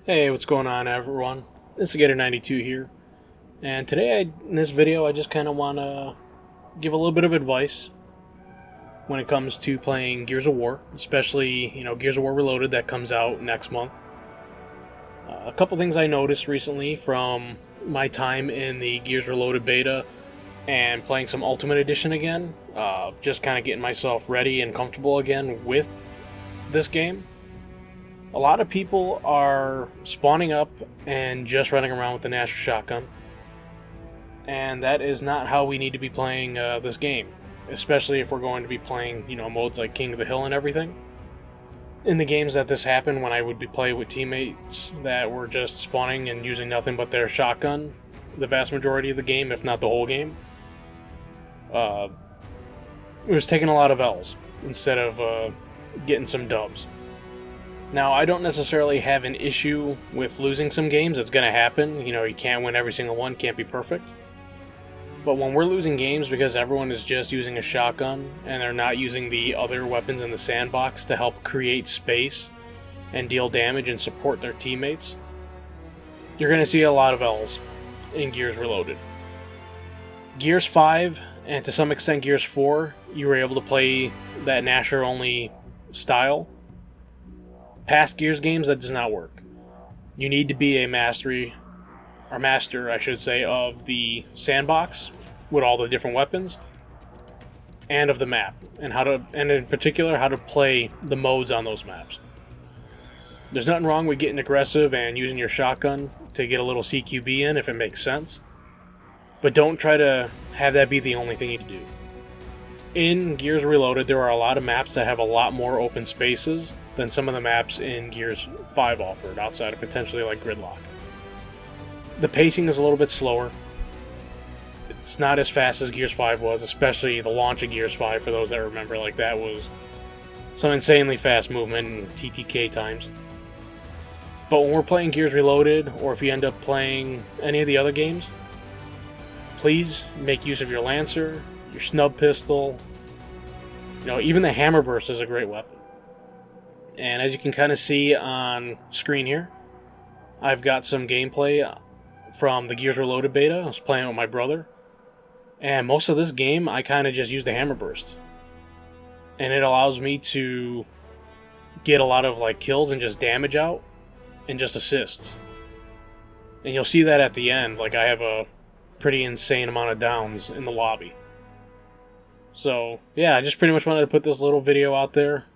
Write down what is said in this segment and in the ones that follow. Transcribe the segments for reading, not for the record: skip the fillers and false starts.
Hey, what's going on, everyone? This is Gator92 here, and today, in this video, I just kind of want to give a little bit of advice when it comes to playing Gears of War, especially Gears of War Reloaded that comes out next month. A couple things I noticed recently from my time in the Gears Reloaded beta and playing some Ultimate Edition again, just kind of getting myself ready and comfortable again with this game. A lot of people are spawning up and just running around with the Nashor shotgun, and that is not how we need to be playing this game, especially if we're going to be playing, modes like King of the Hill and everything. In the games that this happened, when I would be playing with teammates that were just spawning and using nothing but their shotgun, the vast majority of the game, if not the whole game, it was taking a lot of L's instead of getting some dubs. Now, I don't necessarily have an issue with losing some games. It's going to happen. You can't win every single one, can't be perfect. But when we're losing games because everyone is just using a shotgun and they're not using the other weapons in the sandbox to help create space and deal damage and support their teammates, you're going to see a lot of L's in Gears Reloaded. Gears 5, and to some extent Gears 4, you were able to play that Nashor-only style. Past Gears games, that does not work. You need to be a master, I should say, of the sandbox with all the different weapons, and of the map, and in particular how to play the modes on those maps. There's nothing wrong with getting aggressive and using your shotgun to get a little CQB in if it makes sense, but don't try to have that be the only thing you do. In Gears Reloaded, there are a lot of maps that have a lot more open spaces than some of the maps in Gears 5 offered, outside of potentially like Gridlock. The pacing is a little bit slower. It's not as fast as Gears 5 was, especially the launch of Gears 5, for those that remember. Like, that was some insanely fast movement in TTK times. But when we're playing Gears Reloaded, or if you end up playing any of the other games, please make use of your Lancer, your snub pistol. Even the Hammer Burst is a great weapon. And as you can kind of see on screen here, I've got some gameplay from the Gears Reloaded beta. I was playing with my brother. And most of this game, I kind of just use the Hammer Burst. And it allows me to get a lot of kills and just damage out and just assists. And you'll see that at the end. I have a pretty insane amount of downs in the lobby. So, yeah, I just pretty much wanted to put this little video out there.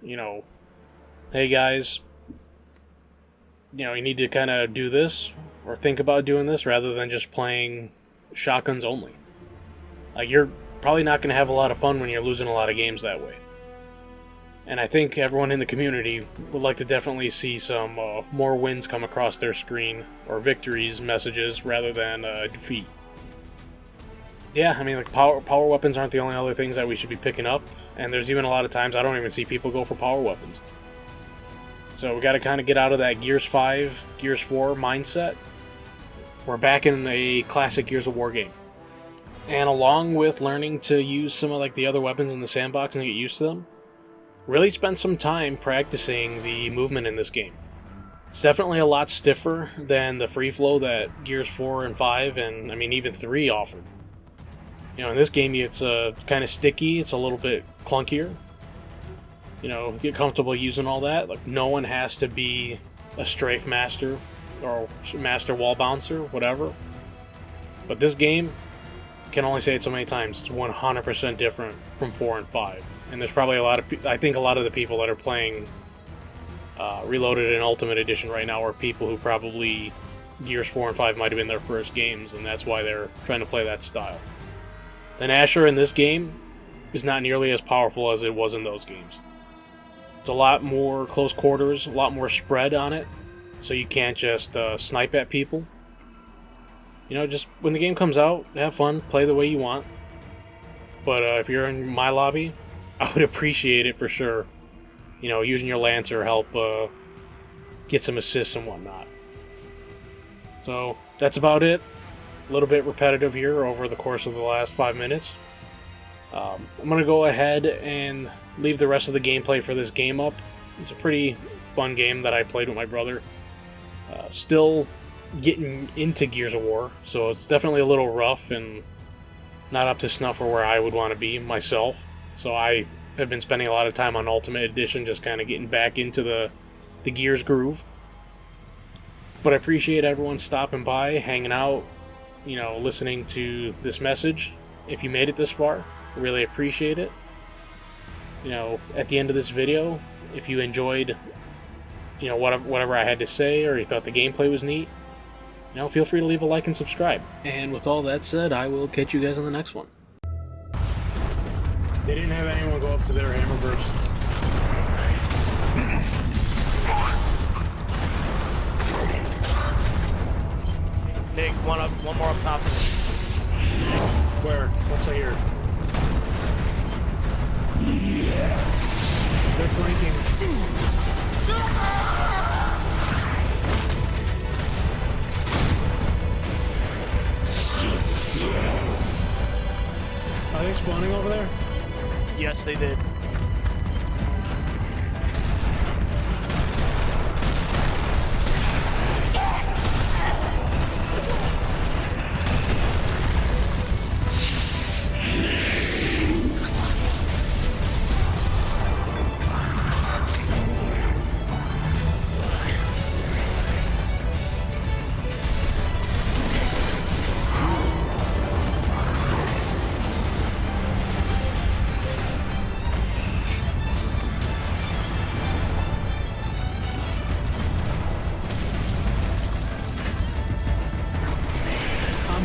Hey guys, you need to kind of do this, or think about doing this, rather than just playing shotguns only. You're probably not going to have a lot of fun when you're losing a lot of games that way. And I think everyone in the community would like to definitely see some more wins come across their screen, or victories, messages, rather than defeat. Yeah, power weapons aren't the only other things that we should be picking up, and there's even a lot of times I don't even see people go for power weapons. So we got to kind of get out of that Gears 5, Gears 4 mindset. We're back in a classic Gears of War game. And along with learning to use some of the other weapons in the sandbox and get used to them, really spend some time practicing the movement in this game. It's definitely a lot stiffer than the free flow that Gears 4 and 5 and even 3 offered. In this game it's kind of sticky, it's a little bit clunkier. Get comfortable using all that. No one has to be a strafe master or master wall bouncer, whatever. But this game, can only say it so many times, it's 100% different from 4 and 5. And there's probably a lot of the people that are playing Reloaded and Ultimate Edition right now are people who probably Gears 4 and 5 might have been their first games, and that's why they're trying to play that style. The Nashor in this game is not nearly as powerful as it was in those games. It's a lot more close quarters, a lot more spread on it, so you can't just snipe at people. Just when the game comes out, have fun, play the way you want. But if you're in my lobby, I would appreciate it for sure. Using your Lancer help get some assists and whatnot. So that's about it. A little bit repetitive here over the course of the last 5 minutes. I'm going to go ahead and leave the rest of the gameplay for this game up. It's a pretty fun game that I played with my brother. Still getting into Gears of War, so it's definitely a little rough and not up to snuff for where I would want to be myself. So I have been spending a lot of time on Ultimate Edition, just kind of getting back into the Gears groove. But I appreciate everyone stopping by, hanging out, you know, listening to this message. If you made it this far, I really appreciate it. You know, at the end of this video, if you enjoyed, you know, whatever I had to say, or you thought the gameplay was neat, you know, feel free to leave a like and subscribe. And with all that said, I will catch you guys on the next one. They didn't have anyone go up to their hammer burst. Nick, one more up top. Where? What's I hear? They're flanking. Are they spawning over there? Yes, they did.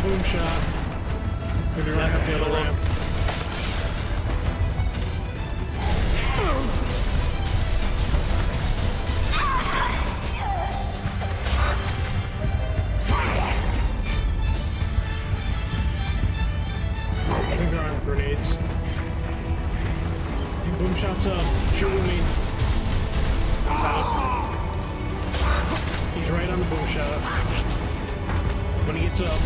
Boom shot. Maybe right up the other ramp. I think they're armed grenades. Boom shots up. Shooting me. He's right on the boom shot. When he gets up.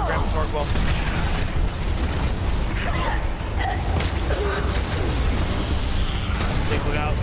Grab the torque wall. Take look out.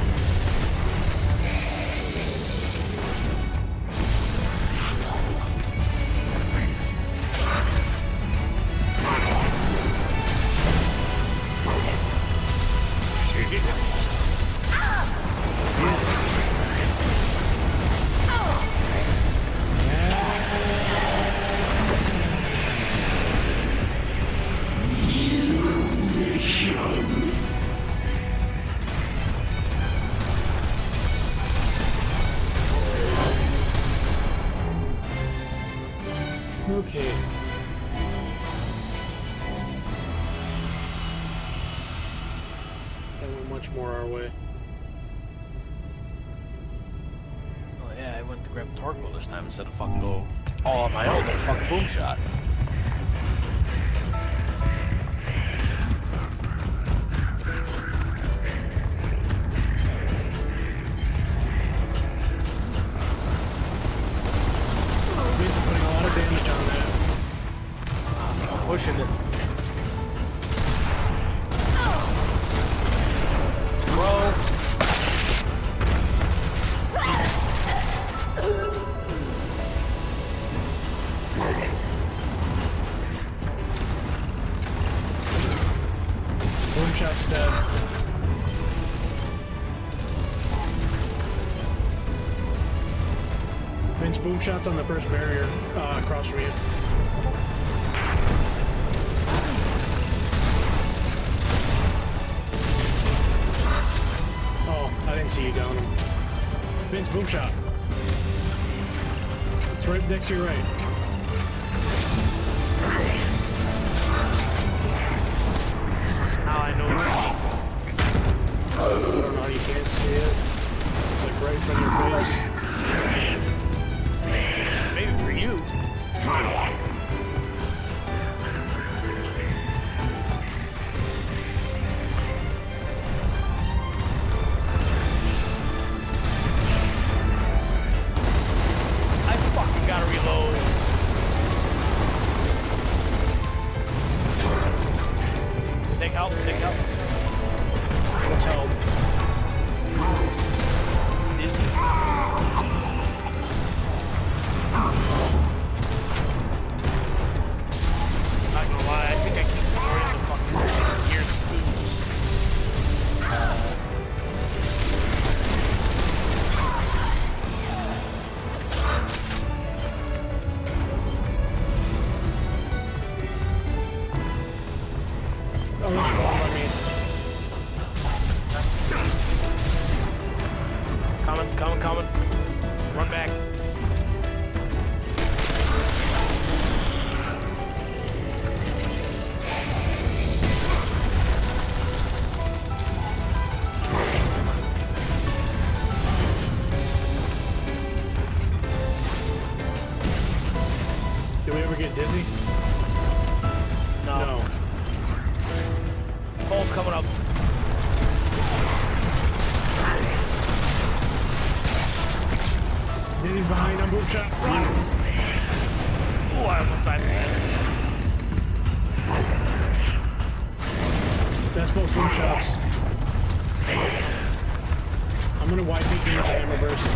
Okay. That went much more our way. Oh yeah, I went to grab the torque wheel this time instead of fucking go all on my own. Fucking boom shot. Putting a lot of damage on that. I'm pushing it. Bro. Boom shot's dead. Vince, boom shots on the first barrier across from you. Oh, I didn't see you down him. Vince, boom shot. It's right next to your right. Now I know it's I don't know how you can't see it. It's like right in front of your face. maybe for you. I fucking gotta reload. Take help, take help. behind on boom shot. Run! Oh, I almost died. That's both boom shots. I'm gonna YP with the hammer burst.